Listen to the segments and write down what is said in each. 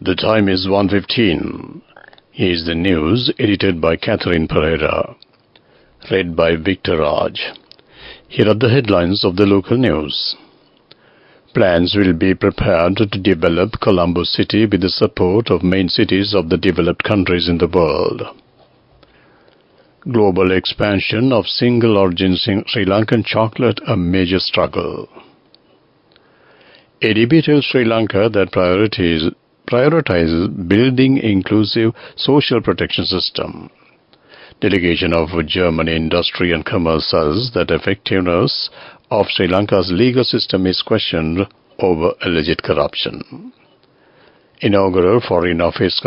The time is 1:15. Here's the news edited by Catherine Pereira. Read by Victor Raj. Here are the headlines of the local news. Plans will be prepared to develop Colombo city with the support of main cities of the developed countries in the world. Global expansion of single-origin Sri Lankan chocolate a major struggle. ADB tells Sri Lanka that prioritizes building inclusive social protection system. Delegation of German Industry and Commerce says that effectiveness of Sri Lanka's legal system is questioned over alleged corruption. Inaugural Foreign Office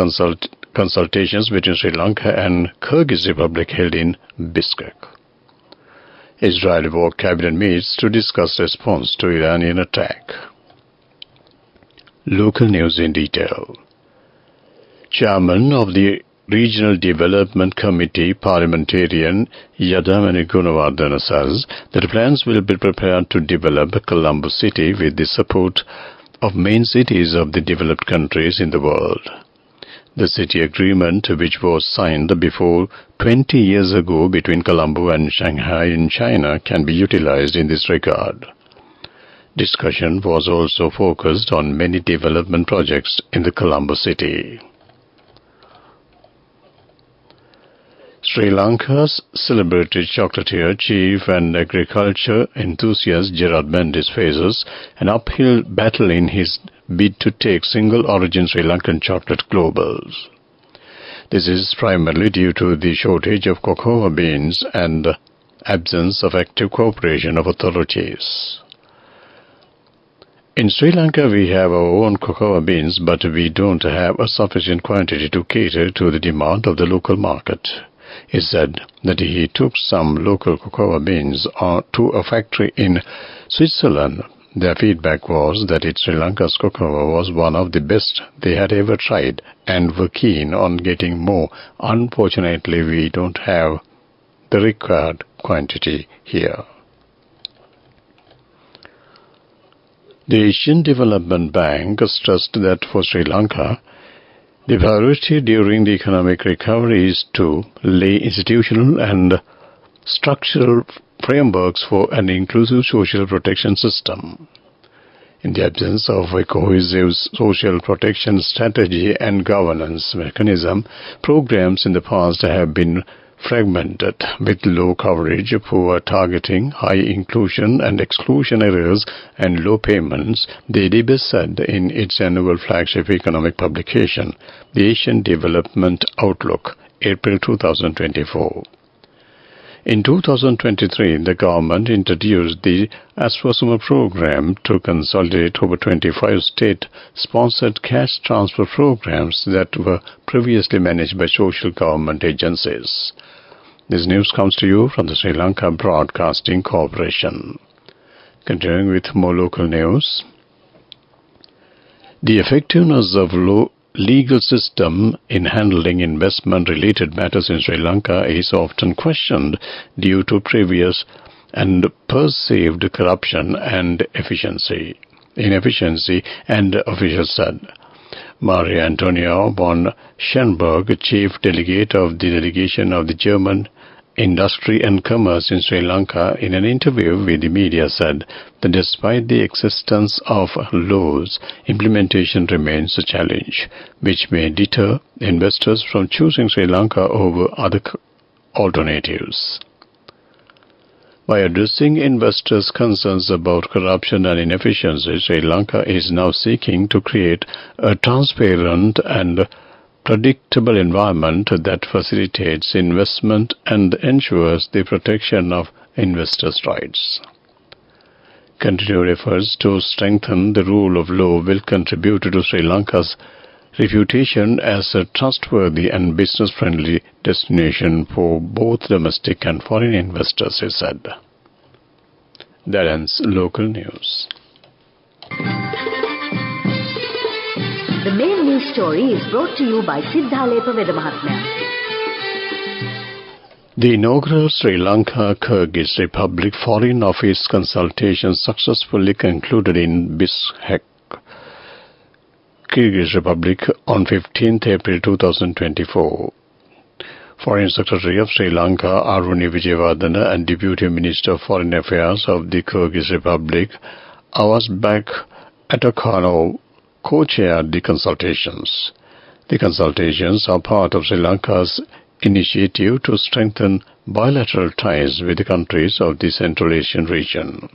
consultations between Sri Lanka and Kyrgyz Republic held in Bishkek. Israel War cabinet meets to discuss response to Iranian attack. Local news in detail. Chairman of the Regional Development Committee, Parliamentarian Yadamani Gunawardena says that plans will be prepared to develop Colombo city with the support of main cities of the developed countries in the world. The city agreement, which was signed before 20 years ago between Colombo and Shanghai in China, can be utilized in this regard. Discussion was also focused on many development projects in the Colombo city. Sri Lanka's celebrated chocolatier, chief and agriculture enthusiast Gerard Mendes faces an uphill battle in his bid to take single-origin Sri Lankan chocolate global. This is primarily due to the shortage of cocoa beans and absence of active cooperation of authorities. In Sri Lanka, we have our own cocoa beans, but we don't have a sufficient quantity to cater to the demand of the local market. He said that he took some local cocoa beans to a factory in Switzerland. Their feedback was that Sri Lanka's cocoa was one of the best they had ever tried and were keen on getting more. Unfortunately, we don't have the required quantity here. The Asian Development Bank stressed that for Sri Lanka, the priority during the economic recovery is to lay institutional and structural frameworks for an inclusive social protection system. In the absence of a cohesive social protection strategy and governance mechanism, programs in the past have been fragmented, with low coverage, poor targeting, high inclusion and exclusion areas, and low payments, the ADB said in its annual flagship economic publication, The Asian Development Outlook, April 2024. In 2023, the government introduced the Aswasuma program to consolidate over 25 state-sponsored cash transfer programs that were previously managed by social government agencies. This news comes to you from the Sri Lanka Broadcasting Corporation. Continuing with more local news. The effectiveness of legal system in handling investment-related matters in Sri Lanka is often questioned due to previous and perceived corruption and inefficiency, and officials said. Maria Antonia von Schenberg, chief delegate of the delegation of the German Industry and Commerce in Sri Lanka, in an interview with the media said that despite the existence of laws, implementation remains a challenge, which may deter investors from choosing Sri Lanka over other alternatives. By addressing investors' concerns about corruption and inefficiency, Sri Lanka is now seeking to create a transparent and predictable environment that facilitates investment and ensures the protection of investors' rights. Continued efforts to strengthen the rule of law will contribute to Sri Lanka's reputation as a trustworthy and business-friendly destination for both domestic and foreign investors, he said. That ends local news. The main news story is brought to you by Sinhala Vedamahatmya. The inaugural Sri Lanka-Kyrgyz Republic Foreign Office consultation successfully concluded in Bishkek. Kyrgyz Republic on 15th April 2024. Foreign Secretary of Sri Lanka Aruni Vijayawardena and Deputy Minister of Foreign Affairs of the Kyrgyz Republic Avazbek Atakanov co-chaired the consultations. The consultations are part of Sri Lanka's initiative to strengthen bilateral ties with the countries of the Central Asian region.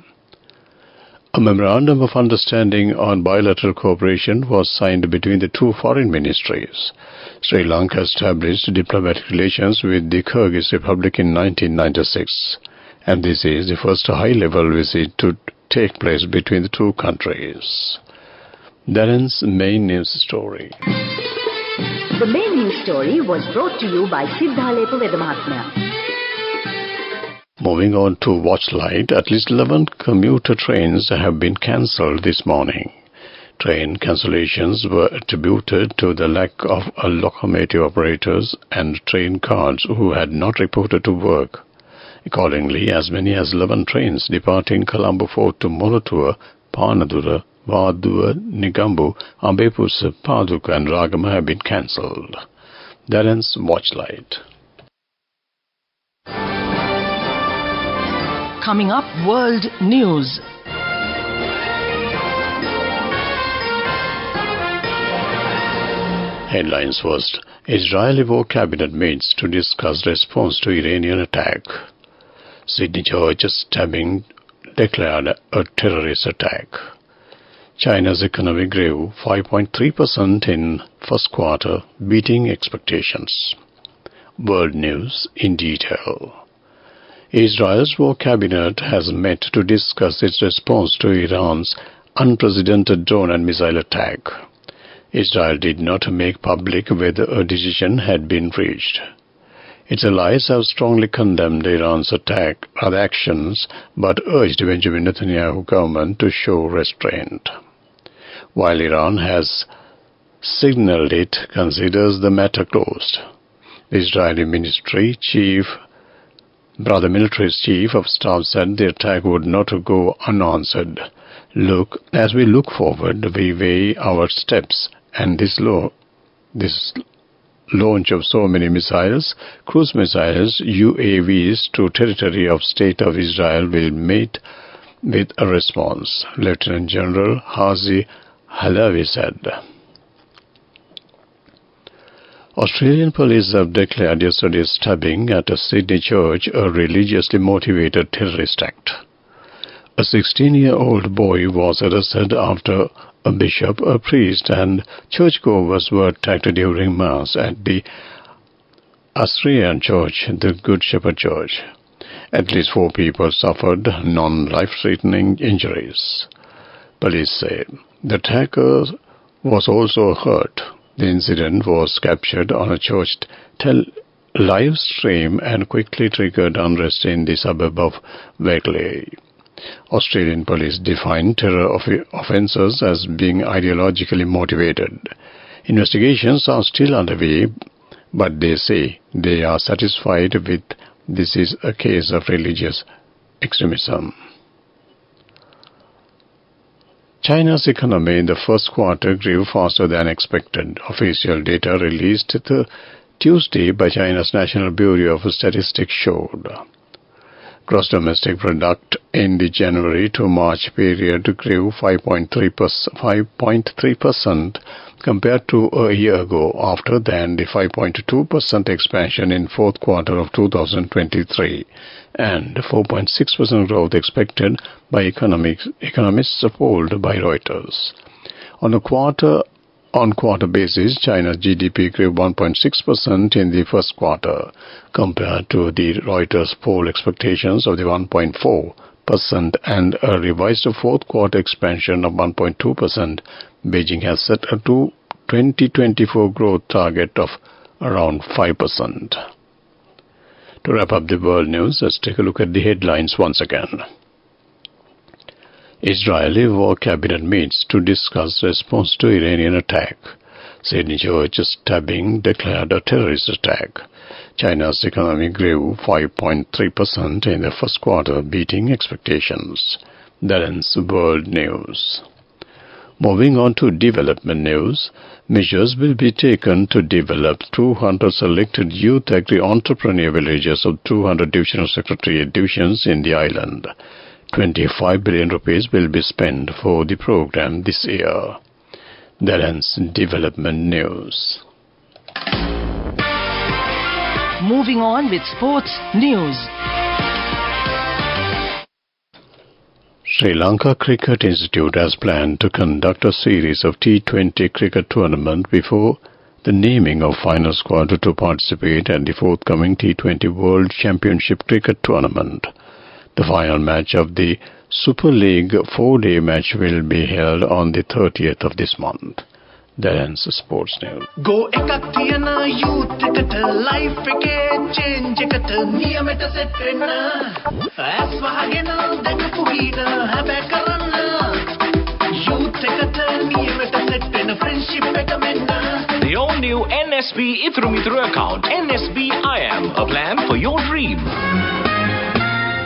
A memorandum of understanding on bilateral cooperation was signed between the two foreign ministries. Sri Lanka established diplomatic relations with the Kyrgyz Republic in 1996, and this is the first high-level visit to take place between the two countries. That ends main news story. The main news story was brought to you by Sinhala Vedamahatmya. Moving on to Watchlight, at least 11 commuter trains have been cancelled this morning. Train cancellations were attributed to the lack of locomotive operators and train guards who had not reported to work. Accordingly, as many as 11 trains departing Colombo Fort to Molatua, Panadura, Vadua, Nigambu, Ambepusa, Paduka and Ragama have been cancelled. That ends Watchlight. Coming up, World News. Headlines first. Israeli war cabinet meets to discuss response to Iranian attack. Sydney church stabbing declared a terrorist attack. China's economy grew 5.3% in first quarter, beating expectations. World News in detail. Israel's war cabinet has met to discuss its response to Iran's unprecedented drone and missile attack. Israel did not make public whether a decision had been reached. Its allies have strongly condemned Iran's actions but urged Benjamin Netanyahu government to show restraint. While Iran has signaled it considers the matter closed, the Israeli military chief of staff said the attack would not go unanswered. As we look forward, we weigh our steps, and this launch of so many missiles, cruise missiles, UAVs to territory of State of Israel will meet with a response, Lieutenant General Hazi Halavi said. Australian police have declared yesterday's stabbing at a Sydney church a religiously motivated terrorist act. A 16-year-old boy was arrested after a bishop, a priest and churchgoers were attacked during Mass at the Assyrian Church, the Good Shepherd Church. At least 4 people suffered non-life-threatening injuries. Police say the attacker was also hurt. The incident was captured on a church live stream and quickly triggered unrest in the suburb of Beckley. Australian police define terror offences as being ideologically motivated. Investigations are still underway, but they say they are satisfied with this is a case of religious extremism. China's economy in the first quarter grew faster than expected. Official data released Tuesday by China's National Bureau of Statistics showed. Gross domestic product in the January to March period grew 5.3% compared to a year ago, after than the 5.2% expansion in fourth quarter of 2023 and 4.6% growth expected by economists polled by Reuters. On a quarter-on-quarter basis, China's GDP grew 1.6% in the first quarter compared to the Reuters poll expectations of the 1.4% and a revised fourth quarter expansion of 1.2%. Beijing has set a 2024 growth target of around 5%. To wrap up the world news, let's take a look at the headlines once again. Israeli war cabinet meets to discuss response to Iranian attack. Sydney church stabbing declared a terrorist attack. China's economy grew 5.3% in the first quarter, beating expectations. That ends world news. Moving on to development news, measures will be taken to develop 200 selected youth agri-entrepreneur villages of 200 divisional secretariat divisions in the island. 25 billion rupees will be spent for the program this year. That ends development news. Moving on with sports news. Sri Lanka Cricket Institute has planned to conduct a series of T20 cricket tournament before the naming of final squad to participate at the forthcoming T20 World Championship Cricket Tournament. The final match of the Super League 4-day match will be held on the 30th of this month. That ends the sports news. Go ekak thiyana youth eකට life එකේ change එකට නියමෙට set වෙන්න ඇස් වහගෙන දැකපු ගීත හැබැ කරන්න youth එකට නියමෙට set වෙන friendship එක මෙන්න. The all-new NSB Ithru Mithru account, NSB IAM, a plan for your dream.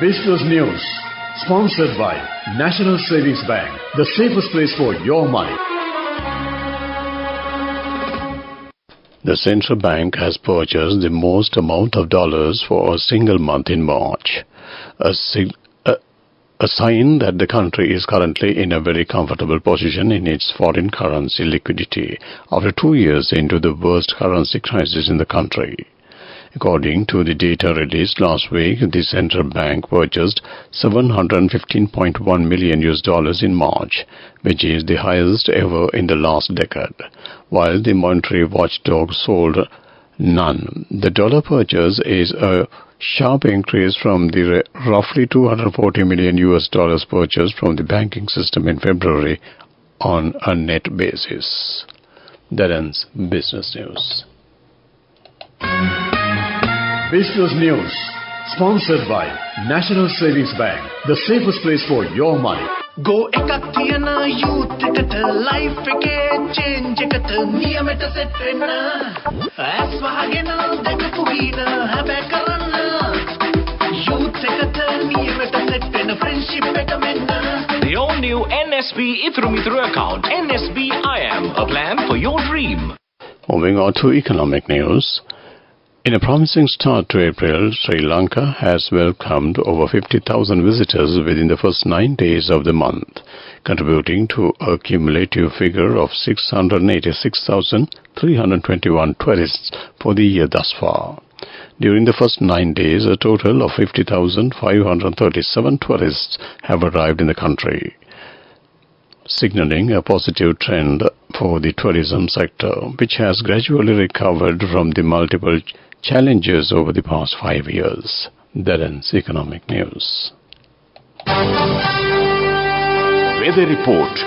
Business News, sponsored by National Savings Bank, the safest place for your money. The central bank has purchased the most amount of dollars for a single month in March, a sign that the country is currently in a very comfortable position in its foreign currency liquidity after 2 years into the worst currency crisis in the country. According to the data released last week, the central bank purchased $715.1 million in March, which is the highest ever in the last decade, while the monetary watchdog sold none. The dollar purchase is a sharp increase from the roughly $240 million purchased from the banking system in February on a net basis. That ends business news. Business News, sponsored by National Savings Bank, the safest place for your money. Go ekak thiyana youth එකට life එකේ change එකට නියමෙට set වෙන්න ඇස් වහගෙන දැකපු ගීත හැබැ කරන්න youth එකට නියමෙට set වෙන friendship එක මෙන්න. The all-new NSB Ithru Mithru account, NSB IAM, a plan for your dream. Moving on to economic news. In a promising start to April, Sri Lanka has welcomed over 50,000 visitors within the first 9 days of the month, contributing to a cumulative figure of 686,321 tourists for the year thus far. During the first 9 days, a total of 50,537 tourists have arrived in the country, signaling a positive trend for the tourism sector, which has gradually recovered from the multiple challenges over the past 5 years. That ends economic news. Weather report.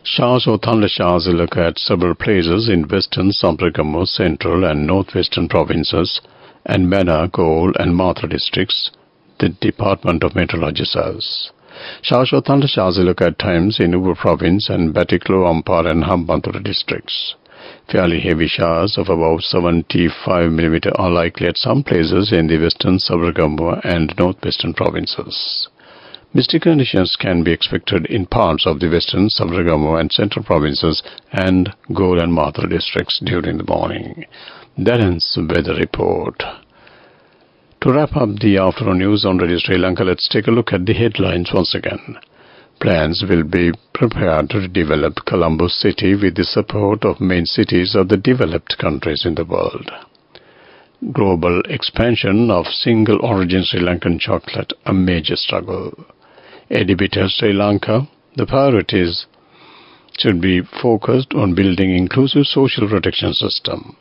Showers or thundershowers will occur at several places in western Sambragamur, central and northwestern provinces, and Mena, Gaul and Mathura districts, the Department of Meteorology says. Showers or thundershowers will occur at times in Ubud province and Batiklo, Ampara and Hambantota districts. Fairly heavy showers of about 75 mm are likely at some places in the western Sambragamur and northwestern provinces. Misty conditions can be expected in parts of the western Sambragamur and central provinces and Gaul and Mathura districts during the morning. That ends the weather report. To wrap up the afternoon news on Radio Sri Lanka, let's take a look at the headlines once again. Plans will be prepared to develop Colombo city with the support of main cities of the developed countries in the world. Global expansion of single-origin Sri Lankan chocolate, a major struggle. Edibitor Sri Lanka, the priorities should be focused on building inclusive social protection system.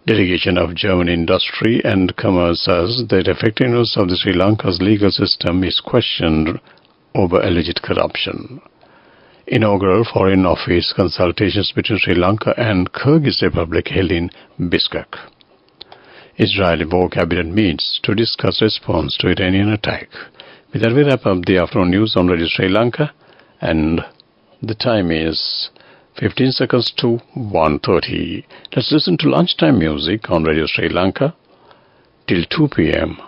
Delegation of German Industry and Commerce says that effectiveness of the Sri Lanka's legal system is questioned over alleged corruption. Inaugural Foreign Office consultations between Sri Lanka and Kyrgyz Republic held in Bishkek. Israeli war cabinet meets to discuss response to Iranian attack. With that, we wrap up the afternoon news on Radio Sri Lanka, and the time is 15 seconds to 1:30. Let's listen to lunchtime music on Radio Sri Lanka till 2 p.m.